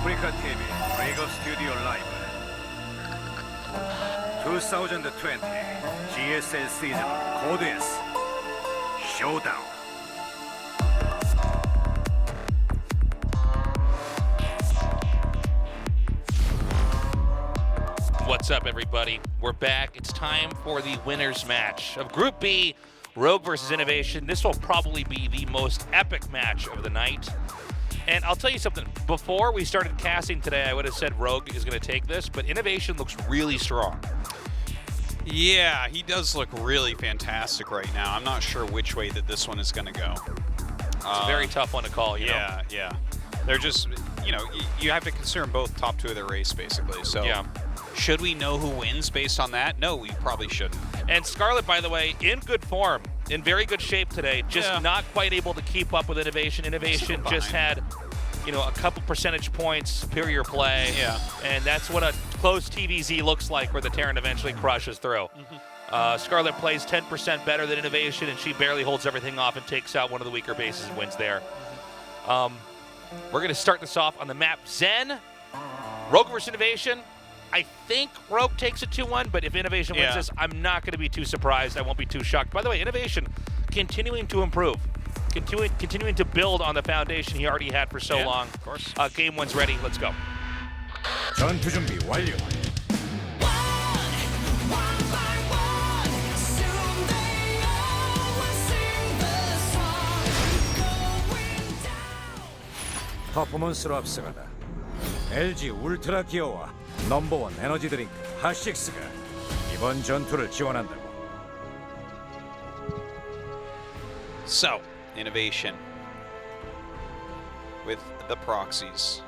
아프리카 TV 브레이크 스튜디오 라이브 2020 GSL 시즌 코드 S 쇼다운. What's up, everybody? We're back. It's time for the winners match of Group B, Rogue versus INnoVation. This will probably be the most epic match of the night. And I'll tell you something, before we started casting today, I would have said Rogue is going to take this, but INnoVation looks really strong. Yeah, he does look really fantastic right now. I'm not sure which way that this one is going to go. It's a very tough one to call, you know? Yeah. They're just, you know, you have to consider both top two of their race, basically. So, yeah. Should we know who wins based on that? No, we probably shouldn't. And Scarlett, by the way, in good form, in very good shape today, just not quite able to keep up with INnoVation. INnoVation just had, you know, a couple percentage points superior play. Yeah. And that's what a close TVZ looks like, where the Terran eventually crushes through. Scarlett plays 10% better than INnoVation, and she barely holds everything off and takes out one of the weaker bases and wins there. We're going to start this off on the map Zen. Rogue versus INnoVation. I think Rogue takes it 2-1, but if INnoVation wins this, I'm not going to be too surprised. I won't be too shocked. By the way, INnoVation continuing to improve, continuing to build on the foundation he already had for so long. Of course. Game one's ready. Let's go. 전투 준비 완료. 퍼포먼스로 앞서가다. LG 울트라 기어와 넘버원 에너지 드링크 핫식스가 이번 전투를 지원한다고. So, INnoVation with the proxies.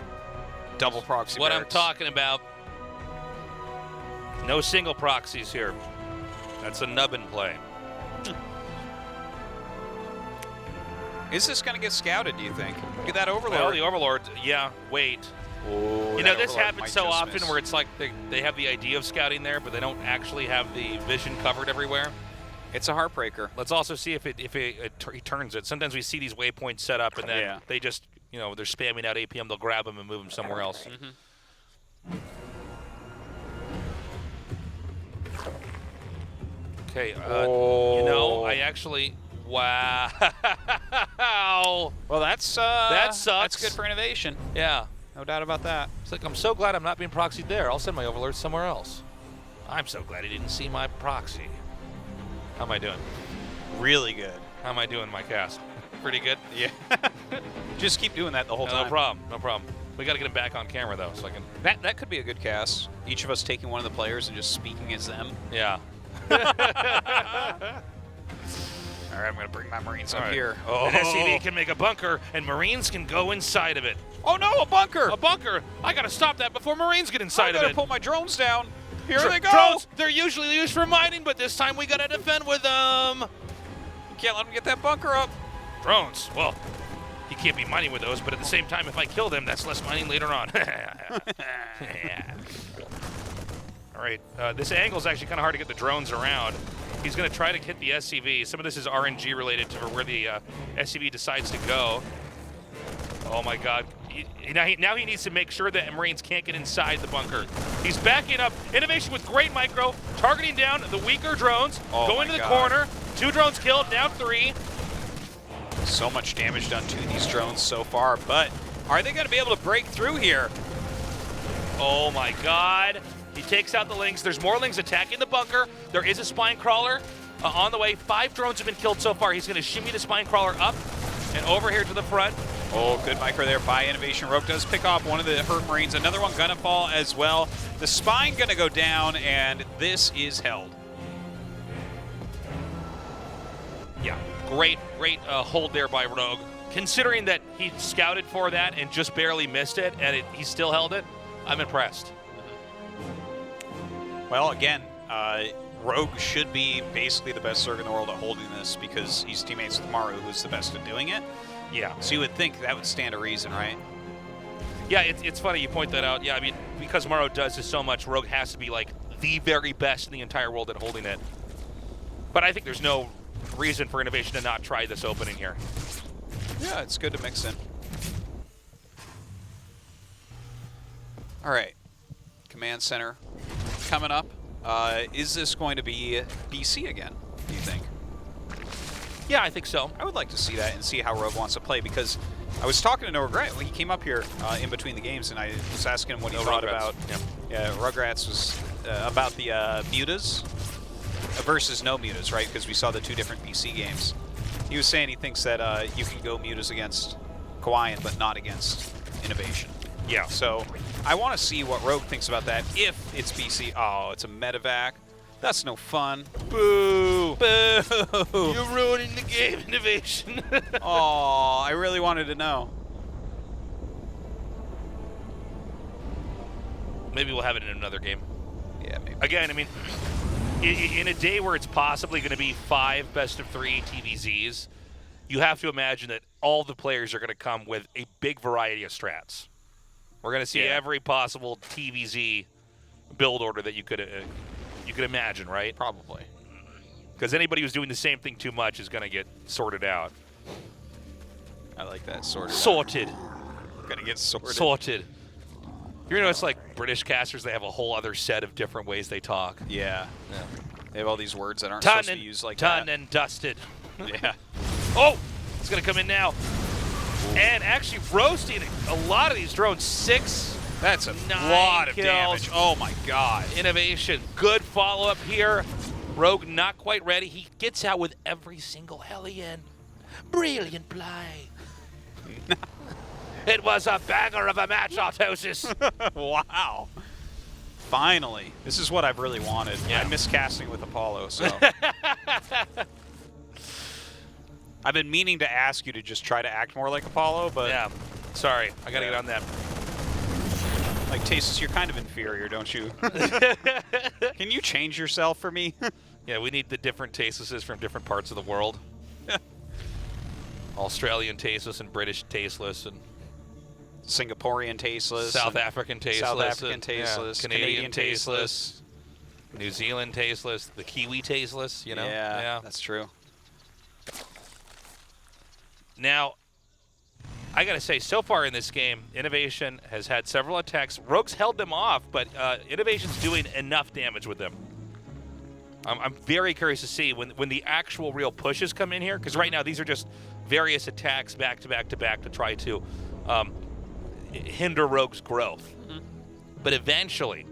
Double proxy What barracks. I'm talking about. No single proxies here. That's a nubbin play. Is this going to get scouted, do you think? Look at that Overlord. Well, the Overlord, yeah, wait. Oh, You know, that this Overlord happens might so just often miss. where it's like they have the idea of scouting there, but they don't actually have the vision covered everywhere. It's a heartbreaker. Let's also see if he turns it. Sometimes we see these waypoints set up, and then they just, you know, they're spamming out APM. They'll grab them and move them somewhere else. Okay, you know, I actually, wow. Well, that sucks. That's good for INnoVation. Yeah. No doubt about that. It's like, I'm so glad I'm not being proxied there. I'll send my Overlord somewhere else. I'm so glad he didn't see my proxy. How am I doing? Really good. How am I doing my cast? Pretty good? Yeah. Just keep doing that the whole time. No problem. No problem. We got to get him back on camera, though, so I can... That could be a good cast. Each of us taking one of the players and just speaking as them. Yeah. All right, I'm going to bring my Marines up here. Oh. An SCV can make a bunker, and Marines can go inside of it. Oh, no, a bunker! A bunker! I got to stop that before Marines get inside of I got it. to pull my drones down. Here they go! Drones, they're usually used for mining, but this time we got to defend with them. You can't let them get that bunker up. Drones, well, you can't be mining with those, but at the same time, if I kill them, that's less mining later on. All right, this angle is actually kind of hard to get the drones around. He's going to try to hit the SCV. Some of this is RNG related to where the SCV decides to go. Oh my God. Now he needs to make sure that Marines can't get inside the bunker. He's backing up. INnoVation with great micro, targeting down the weaker drones, going to the corner. 2 drones killed, now 3. So much damage done to these drones so far, but are they going to be able to break through here? Oh my God. He takes out the Lynx. There's more Lynx attacking the bunker. There is a spine crawler on the way. 5 drones have been killed so far. He's going to shimmy the spine crawler up and over here to the front. Oh, good micro there by INnoVation. Rogue does pick off one of the hurt Marines. Another one gonna fall as well. The spine gonna go down, and this is held. Yeah, great hold there by Rogue. Considering that he scouted for that and just barely missed it, and he still held it, I'm impressed. Well, again, Rogue should be basically the best Zerg in the world at holding this because he's teammates with Maru, who's the best at doing it. Yeah. So you would think that would stand to reason, right? Yeah, it's funny you point that out. Yeah, I mean, because Maru does this so much, Rogue has to be like the very best in the entire world at holding it. But I think there's no reason for INnoVation to not try this opening here. Yeah, it's good to mix in. All right. Command center coming up. Is this going to be BC again, do you think? Yeah, I think so. I would like to see that and see how Rogue wants to play, because I was talking to No Regret when he came up here in between the games, and I was asking him what he thought about. Yeah, Rugrats was about the mutas versus no mutas, right? Because we saw the 2 different BC games. He was saying he thinks that you can go mutas against Kiwian, but not against INnoVation. Yeah. So I want to see what Rogue thinks about that if it's BC. Oh, it's a medevac. That's no fun. Boo! Boo! You're ruining the game, INnoVation. Oh, I really wanted to know. Maybe we'll have it in another game. Yeah, maybe. Again, I mean, in a day where it's possibly going to be 5 best-of-3 TVZs, you have to imagine that all the players are going to come with a big variety of strats. We're going to see every possible TVZ build order that you could imagine, right? Probably. Because anybody who's doing the same thing too much is going to get sorted out. I like that. Sorted. Gonna get sorted. Sorted. You know, it's like British casters, they have a whole other set of different ways they talk. Yeah. They have all these words that aren't Done supposed to be used like done that. and dusted. Yeah. Oh! It's going to come in now. And actually roasting a lot of these drones. 6. That's a 9 lot of kills. damage. Oh my god. INnoVation. Good follow-up here. Rogue not quite ready. He gets out with every single Hellion. Brilliant play. It was a banger of a match, Autosis. Wow. Finally. This is what I've really wanted. Yeah. I miss casting with Apollo, so. I've been meaning to ask you to just try to act more like Apollo, but... Yeah. Sorry. I got to get on that. Like, Tasis, you're kind of inferior, don't you? Can you change yourself for me? Yeah, we need the different Tasises from different parts of the world. Australian Tasteless and British Tasteless and Singaporean Tasteless. South African Tasteless. South African and, Tasteless. Canadian Tasteless. New Zealand Tasteless. The Kiwi Tasteless, you know? Yeah, that's true. Now, I got to say, so far in this game, INnoVation has had several attacks. Rogue's held them off, but INnoVation's doing enough damage with them. I'm very curious to see when the actual real pushes come in here, because right now these are just various attacks back to back to back to try to hinder Rogue's growth. Mm-hmm. But eventually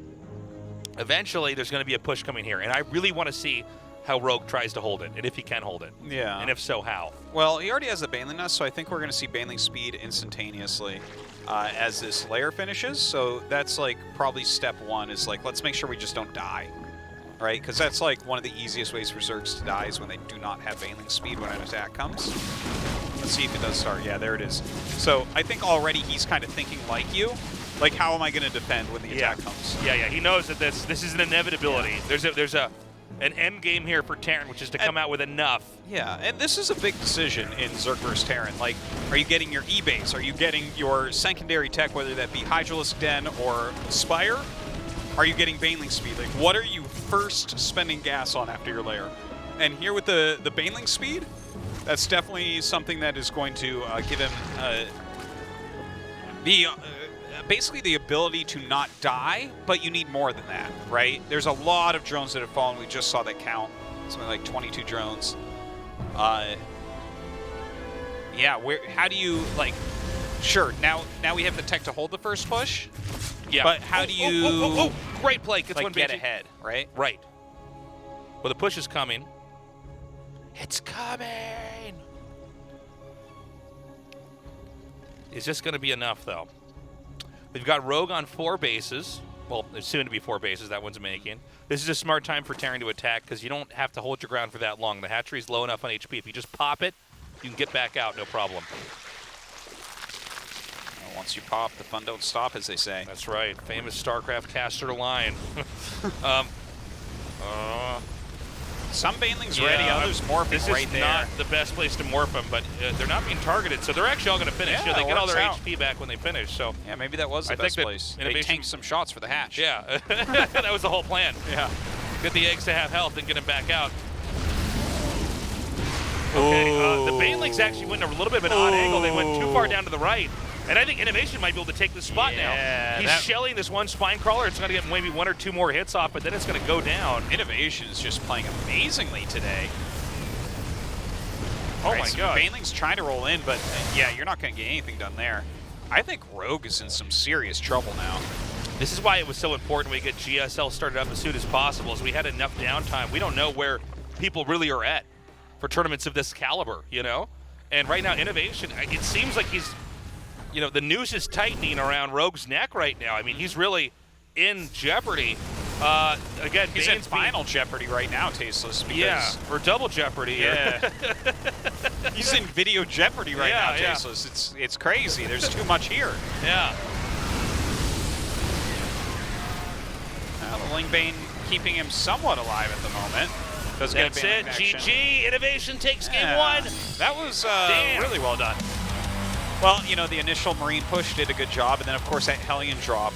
there's going to be a push coming here, and I really want to see how Rogue tries to hold it, and if he can hold it. Yeah. And if so, how. Well, he already has the Baneling Nest, so I think we're going to see Baneling speed instantaneously as this layer finishes. So that's like probably step 1 is like, let's make sure we just don't die, right? Because that's like one of the easiest ways for Zergs to die is when they do not have Baneling speed when an attack comes. Let's see if it does start. Yeah, there it is. So I think already he's kind of thinking like you. Like, how am I going to defend when the attack comes? Yeah. He knows that this is an inevitability. Yeah. There's an end game here for Terran, which is to come out with enough. Yeah, and this is a big decision in Zerg vs. Terran. Like, are you getting your E-base? Are you getting your secondary tech, whether that be Hydralisk Den or Spire? Are you getting Baneling speed? Like, what are you first spending gas on after your layer? And here with the Baneling speed, that's definitely something that is going to give him basically the ability to not die, but you need more than that, right? There's a lot of drones that have fallen. We just saw that count. Something like 22 drones. Yeah, how do you, like, sure, now we have the tech to hold the first push. Yeah. But how do you... Great play. Gets like, one get basic. ahead, right? Right. Well, the push is coming. It's coming! Is this going to be enough, though? We've got Rogue on 4 bases. Well, there's soon to be 4 bases. That one's making. This is a smart time for Terran to attack because you don't have to hold your ground for that long. The hatchery's low enough on HP. If you just pop it, you can get back out, no problem. Well, once you pop, the fun don't stop, as they say. That's right. Famous StarCraft caster line. Some Banelings ready, others morphing this right This there. is not the best place to morph them, but they're not being targeted, so they're actually all going to finish. Yeah, They get all their out. HP back when they finish. So yeah, maybe that was the best place. They tanked some shots for the hatch. Yeah, that was the whole plan. Yeah. Get the eggs to have health and get them back out. Okay, the Banelings actually went a little bit of an odd angle. They went too far down to the right. And I think INnoVation might be able to take the spot Yeah, now. He's shelling this one spine crawler. It's going to get maybe 1 or 2 more hits off, but then it's going to go down. INnoVation is just playing amazingly today. Oh Right, my so god. Baneling's trying to roll in, but yeah, you're not going to get anything done there. I think Rogue is in some serious trouble now. This is why it was so important we get GSL started up as soon as possible, as we had enough downtime. We don't know where people really are at for tournaments of this caliber, you know? And right now, INnoVation, it seems like he's, you know, the noose is tightening around Rogue's neck right now. I mean, he's really in jeopardy. Again, He's in final jeopardy right now, Tasteless. Because, yeah, or double jeopardy. Yeah. He's in video jeopardy right now, Yeah. Tasteless. It's crazy. There's too much here. Yeah. The Lingbane keeping him somewhat alive at the moment. Does get That's a it. Baneling action. GG. INnoVation takes game Yeah. 1. That was Damn. really well done. Well, you know, the initial Marine push did a good job, and then, of course, that Hellion drop.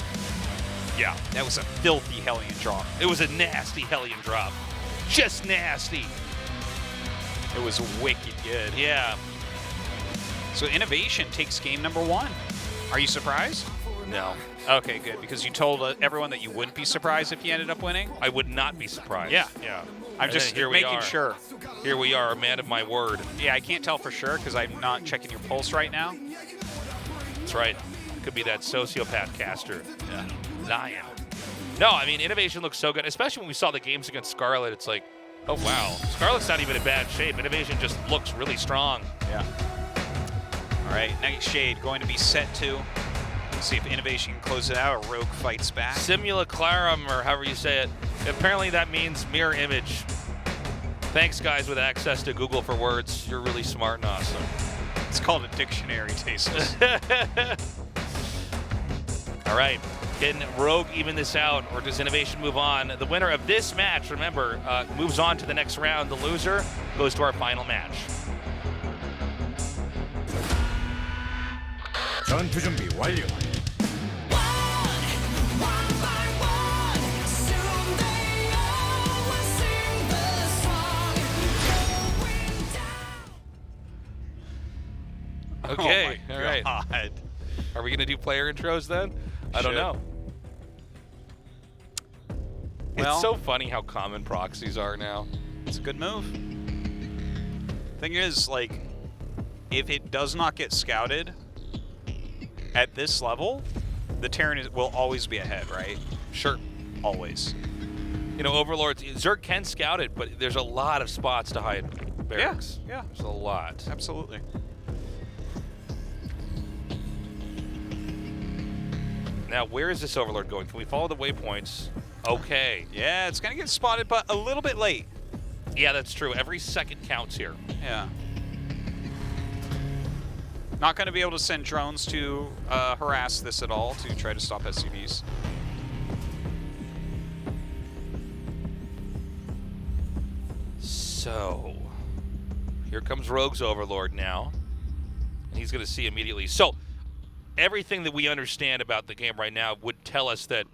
Yeah. That was a filthy Hellion drop. It was a nasty Hellion drop. Just nasty. It was wicked good. Yeah. So INnoVation takes game number 1. Are you surprised? No. Okay, good, because you told everyone that you wouldn't be surprised if you ended up winning. I would not be surprised. Yeah. Yeah. I'm And just then here we making are. sure. Here we are, a man of my word. Yeah, I can't tell for sure because I'm not checking your pulse right now. That's right. Could be that sociopath caster. Yeah. Lying. No, I mean, INnoVation looks so good, especially when we saw the games against Scarlett. It's like, oh, wow. Scarlett's not even in bad shape. INnoVation just looks really strong. Yeah. All right, Nightshade going to be set to. See if INnoVation can close it out or Rogue fights back. Simulacrum, or however you say it. Apparently that means mirror image. Thanks, guys with access to Google for words. You're really smart and awesome. It's called a dictionary, Tasteless. All right. Can Rogue even this out, or does INnoVation move on? The winner of this match, remember, moves on to the next round. The loser goes to our final match. 전투 준비 완료. Okay, Oh my all right. God. Are we going to do player intros then? I don't Should. know. Well- It's so funny how common proxies are now. It's a good move. Thing is, like, if it does not get scouted at this level, the Terran will always be ahead, right? Sure. Always. You know, Overlords, Zerg can scout it, but there's a lot of spots to hide barracks. Yeah. There's a lot. Absolutely. Now, where is this Overlord going? Can we follow the waypoints? Okay. Yeah, it's going to get spotted, but a little bit late. Yeah, that's true. Every second counts here. Yeah. Not going to be able to send drones to harass this at all to try to stop SCVs. So, here comes Rogue's Overlord now. And he's going to see immediately. So, everything that we understand about the game right now would tell us that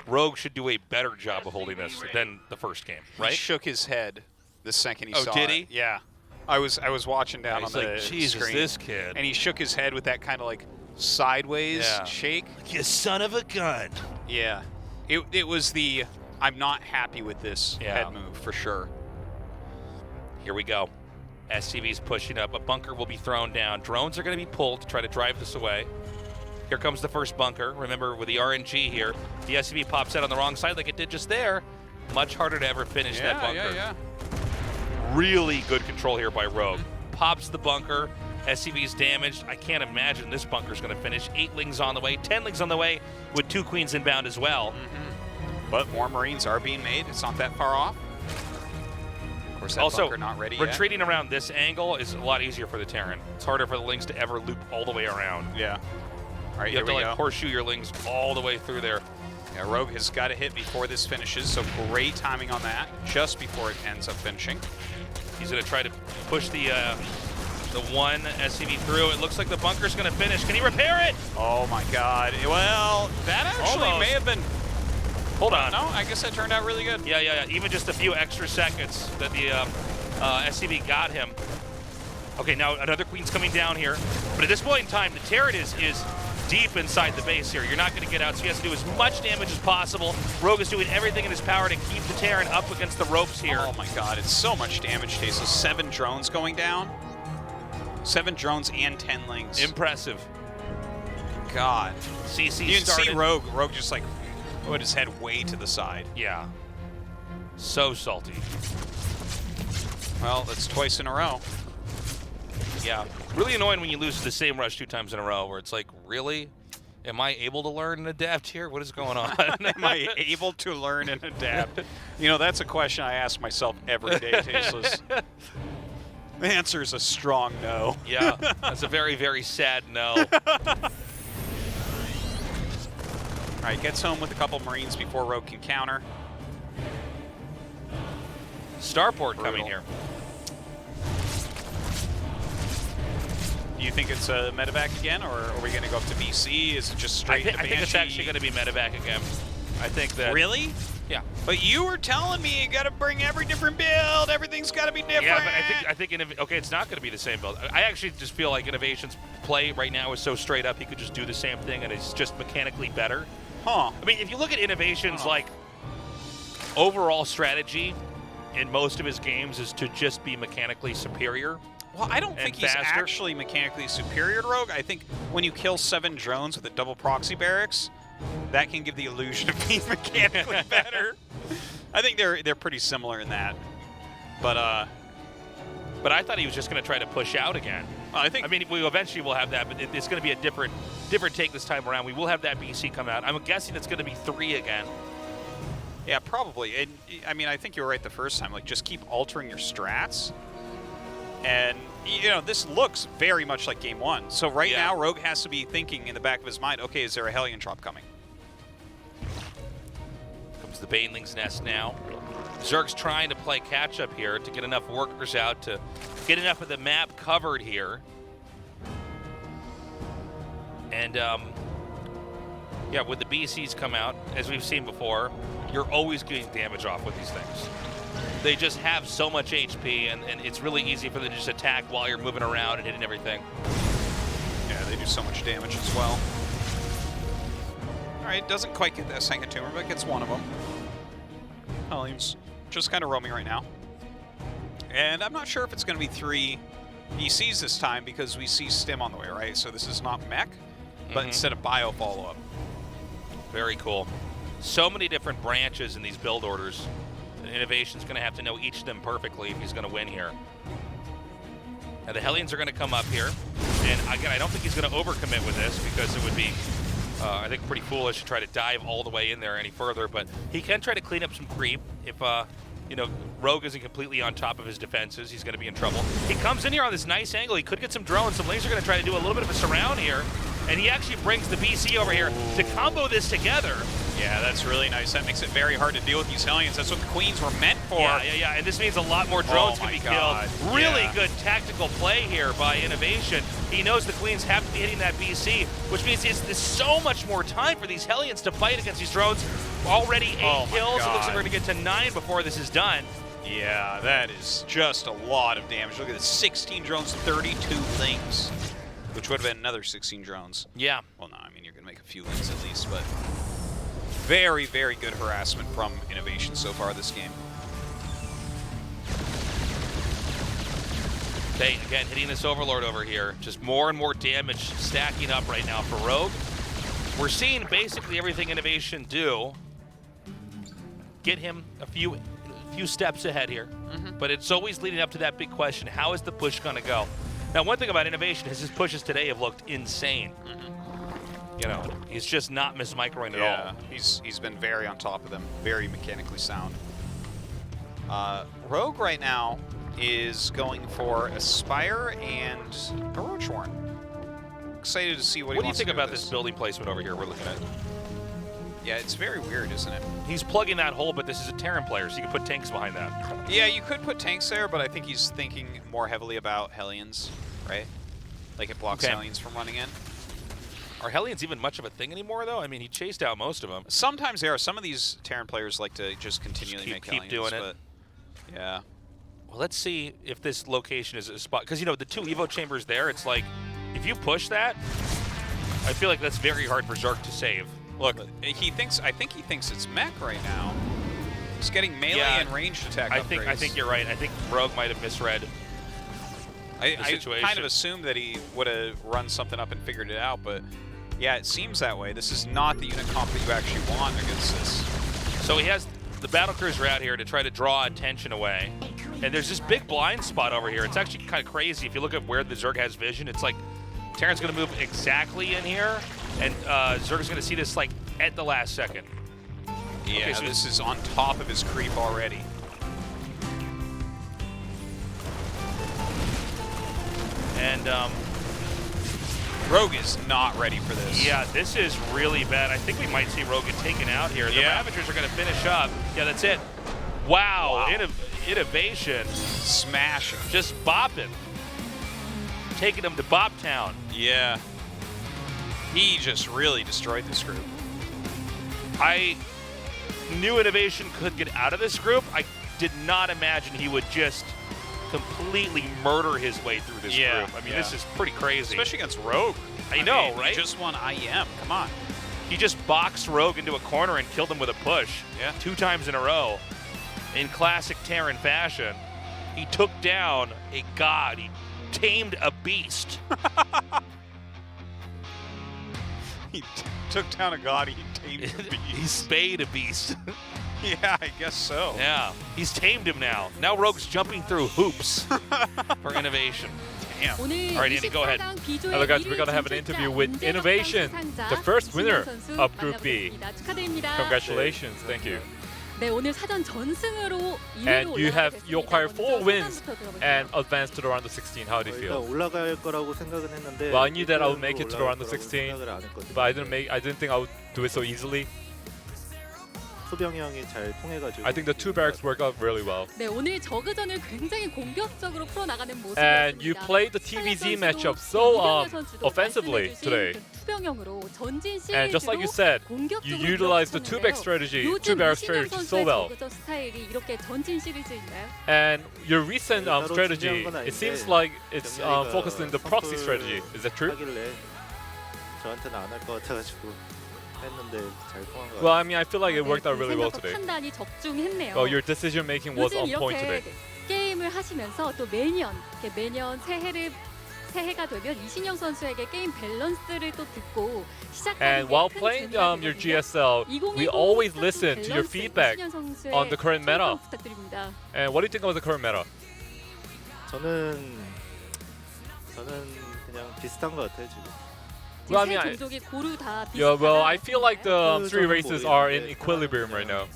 Rogue should do a better job of holding this than the first game, right? He shook his head the second he saw did it. he? Yeah. I was watching down He's on the like, Jesus, screen, this kid. and he shook his head with that kind of like sideways Yeah. shake. You son of a gun. Yeah. It was the I'm not happy with this Yeah. head move for sure. Here we go. SCV's pushing up. A bunker will be thrown down. Drones are going to be pulled to try to drive this away. Here comes the first bunker. Remember, with the RNG here, the SCV pops out on the wrong side like it did just there. Much harder to ever finish that bunker. Yeah. Really good control here by Rogue. Pops the bunker. SCV's damaged. I can't imagine this bunker's going to finish. 8 lings on the way, 10 lings on the way, with 2 queens inbound as well. But more Marines are being made. It's not that far off. Of course, that Also, bunker not ready yet. retreating around this angle is a lot easier for the Terran. It's harder for the lings to ever loop all the way around. Yeah. All right, You have here to we like go. horseshoe your lings all the way through there. Yeah, Rogue has got to hit before this finishes, so great timing on that, just before it ends up finishing. He's going to try to push the one SCV through. It looks like the bunker's going to finish. Can he repair it? Oh my God. Well, that actually Almost. may have been... Hold on. No, I guess that turned out really good. Yeah. Even just a few extra seconds that the SCV got him. Okay, now another queen's coming down here. But at this point in time, the Terran is deep inside the base here. You're not going to get out, so he has to do as much damage as possible. Rogue is doing everything in his power to keep the Terran up against the ropes here. Oh my god, it's so much damage, Taso. 7 drones going down. 7 drones and 10 lings. Impressive. God. CC You can started. see Rogue. Rogue just like put his head way to the side. Yeah. So salty. Well, that's twice in a row. Yeah. Really annoying when you lose the same rush 2 times in a row, where it's like, really? Am I able to learn and adapt here? What is going on? Am I able to learn and adapt? You know, that's a question I ask myself every day, Tasteless. The answer is a strong no. Yeah, that's a very, very sad no. All right, gets home with a couple Marines before Rogue can counter. Starport Brutal. coming here. Do you think it's a medevac again, or are we going to go up to BC? Is it just straight to I think it's Banshee? actually going to be medevac again. I think that. Really? Yeah. But you were telling me you got to bring every different build. Everything's got to be different. Yeah, but I think okay, it's not going to be the same build. I actually just feel like INnoVation's play right now is so straight up, he could just do the same thing, and it's just mechanically better. Huh. I mean, if you look at INnoVation's like overall strategy in most of his games is to just be mechanically superior. Well, I don't think he's faster. actually mechanically superior to Rogue. I think when you kill 7 drones with a double proxy barracks, that can give the illusion of being mechanically better. I think they're pretty similar in that. But I thought he was just going to try to push out again. I think. I mean, we eventually will have that, but it's going to be a different take this time around. We will have that BC come out. I'm guessing it's going to be 3 again. Yeah, probably. And I mean, I think you were right the first time. Like, just keep altering your strats. And, you know, this looks very much like Game 1. So right now, Rogue has to be thinking in the back of his mind, okay, is there a Hellion drop coming? Comes the Baneling's Nest now. Zerg's trying to play catch-up here to get enough workers out to get enough of the map covered here. And, yeah, when the BCs come out, as we've seen before, you're always getting damage off with these things. They just have so much HP, and it's really easy for them to just attack while you're moving around and hitting everything. Yeah, they do so much damage as well. All right, doesn't quite get that second tumor, but gets one of them. Hellions just kind of roaming right now. And I'm not sure if it's going to be 3 ECs this time because we see Stim on the way, right? So this is not mech, but instead of bio follow-up. Very cool. So many different branches in these build orders. INnoVation's going to have to know each of them perfectly if he's going to win here. Now the Hellions are going to come up here, and again, I don't think he's going to overcommit with this because it would be, I think, pretty foolish to try to dive all the way in there any further. But he can try to clean up some creep if, you know, Rogue isn't completely on top of his defenses. He's going to be in trouble. He comes in here on this nice angle. He could get some drones. Some lanes are going to try to do a little bit of a surround here, and he actually brings the BC over here to combo this together. Yeah, that's really nice. That makes it very hard to deal with these Hellions. That's what the Queens were meant for. Yeah. And this means a lot more drones can be killed. Really good tactical play here by INnoVation. He knows the Queens have to be hitting that BC, which means there's so much more time for these Hellions to fight against these drones. Already 8 kills. It looks like we're going to get to 9 before this is done. Yeah, that is just a lot of damage. Look at this, 16 drones, 32 links, which would have been another 16 drones. Yeah. Well, no, I mean, you're going to make a few links at least, but very, very good harassment from INnoVation so far this game. Okay, again, hitting this Overlord over here. Just more and more damage stacking up right now for Rogue. We're seeing basically everything INnoVation do get him a few steps ahead here. But it's always leading up to that big question, how is the push going to go? Now, one thing about INnoVation is his pushes today have looked insane. You know, he's just not mismicroing at all. He's been very on top of them, very mechanically sound. Rogue right now is going for a Spire and a Roach Warren. Excited to see what he What do you wants think to do about with this building placement over here we're looking at? Yeah, it's very weird, isn't it? He's plugging that hole, but this is a Terran player, so you can put tanks behind that. Yeah, you could put tanks there, but I think he's thinking more heavily about Hellions, right? Like it blocks Hellions from running in. Are Hellions even much of a thing anymore, though? I mean, he chased out most of them. Sometimes they are. Some of these Terran players like to just continually make keep Hellions, doing it. but yeah. Well, let's see if this location is a spot. Because, you know, the 2 Evo chambers there, it's like If you push that, I feel like that's very hard for Zerg to save. Look, I think he thinks it's mech right now. He's getting melee and ranged attack upgrades. I think you're right. I think Rogue might have misread the situation. I kind of assumed that he would have run something up and figured it out, but yeah, it seems that way. This is not the unit comp that you actually want against this. So he has the battle cruiser out here to try to draw attention away. And there's this big blind spot over here. It's actually kind of crazy. If you look at where the Zerg has vision, it's like Terran's going to move exactly in here, and Zerg's going to see this like at the last second. Yeah, okay, so this is on top of his creep already. And Rogue is not ready for this. yeah, this is really bad. I think we might see Rogue get taken out here. The Ravagers are going to finish up. Yeah, that's it. Wow. INnoVation. Smashing. Just bopping. Taking them to Bop Town. Yeah. He just really destroyed this group. I knew INnoVation could get out of this group. I did not imagine he would just completely murder his way through this group. I mean, this is pretty crazy. Especially against Rogue. I know, mean, right? He just won IEM. Come on. He just boxed Rogue into a corner and killed him with a push. Yeah. 2 times in a row. In classic Terran fashion, he took down a god. He tamed a beast. He took down a god. He tamed a beast. He spayed a beast. Yeah, I guess so. Yeah, he's tamed him now. Now Rogue's jumping through hoops for INnoVation. Damn. All right, Andy, go ahead. Hello guys, we're gonna have an interview with INnoVation, the first winner of Group B. Congratulations, thank you. 네, 오늘 사전 전승으로 And you acquired 4 wins and advanced to the round of 16. How do you feel? 올라갈 거라고 생각은 했는데 Well, I knew that I would make it to the round of 올라갈 16, 거라고 생각을 안 했거든요. but I didn't think I would do it so easily. 소병이 형이 잘 통해가지고 I think the 2 barracks worked out really well. 네, 오늘 저그전을 굉장히 공격적으로 풀어나가는 모습이었습니다. And you played the TVZ matchup so offensively today. 투병형으로 전진 And just like you said, you utilized the 2-back strategy, 2-barrack strategy so well. 스타일이 이렇게 전진 시리즈인가요? And your recent strategy, it seems like it's focused in the proxy strategy. Is that true? 하길래 저한테는 안 할 것 같아가지고 했는데 잘 통한 것 Well, 같아요. I mean, I feel like it worked out really well today. 판단이 적중했네요. Well, your decision making was 요즘 on point 이렇게 today. 게임을 하시면서 또 매년 새해가 되면 이신영 선수에게 게임 밸런스를 또 듣고 시작하는 And while playing your GSL, we always listen to your feedback on the current meta. 부탁드립니다. And what do you think about the current meta? 저는 그냥 비슷한 것 같아요 지금. Well, I mean, 세 종족이 고루 다 yeah, well, I 비슷하다. feel like the 3 저는 races are in 모르겠는데 equilibrium right now.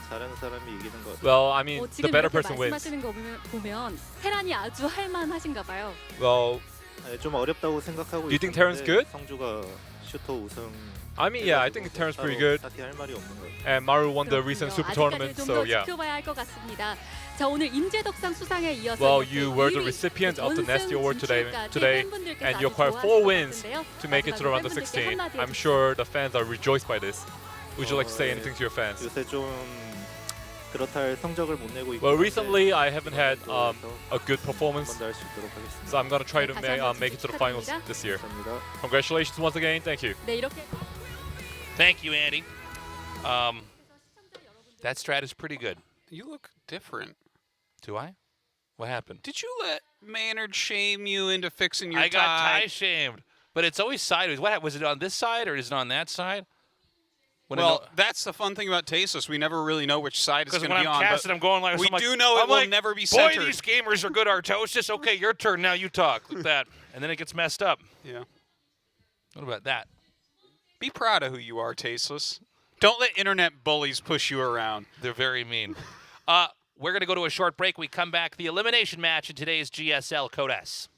잘하는 사람이 이기는 것 같아요. Well, I mean, the 지금 better 이렇게 person wins. 말씀하시는 거 보면 테란이 아주 할만하신가 봐요. Well, 네, 좀 어렵다고 생각하고 Do you think Terran's good? 성주가 슈터 우승. I mean, yeah, I think Terran's pretty good. 사티할 말이 없는 것 같아요. And Maru won the recent 그렇군요. super 아직까지 tournament, 좀 so 더 yeah. 지켜봐야 할 것 같습니다. 자, 오늘 임재덕상 수상에 이어서 Well, 이렇게 you were the 1위 recipient of the Nasty Award today, 진출까지 팬분들께서 and you 아주 acquired 4 좋아하실 wins 것 같은데요. to make it to the round of 팬분들께 16. 한마디 I'm 해주세요. sure the fans are rejoiced by this. Would you like to say 예. anything to your fans? 요새 좀 그렇다 할 성적을 못 내고 있고. Well, recently I haven't had a good performance, 한번 더 할 수 있도록 하겠습니다. so I'm gonna try to 다시 한번 make it to the finals 축하드립니다. this year. 감사합니다. Congratulations once again. Thank you. 네, 이렇게 Thank you, Andy. That strat is pretty good. You look different. Do I? What happened? Did you let Maynard shame you into fixing your I got tie? tie shamed, but it's always sideways. What was it on this side or is it on that side? Well, that's the fun thing about Tasteless. We never really know which side it's because going when to be I'm on. casting, I'm going like we I'm like, do know it I'm will like, never be boy, centered. these gamers are good, Artosis. Okay, your turn. Now you talk. Like that. And then it gets messed up. Yeah. What about that? Be proud of who you are, Tasteless. Don't let internet bullies push you around. They're very mean. We're going to go to a short break. We come back. The elimination match in today's GSL Code S.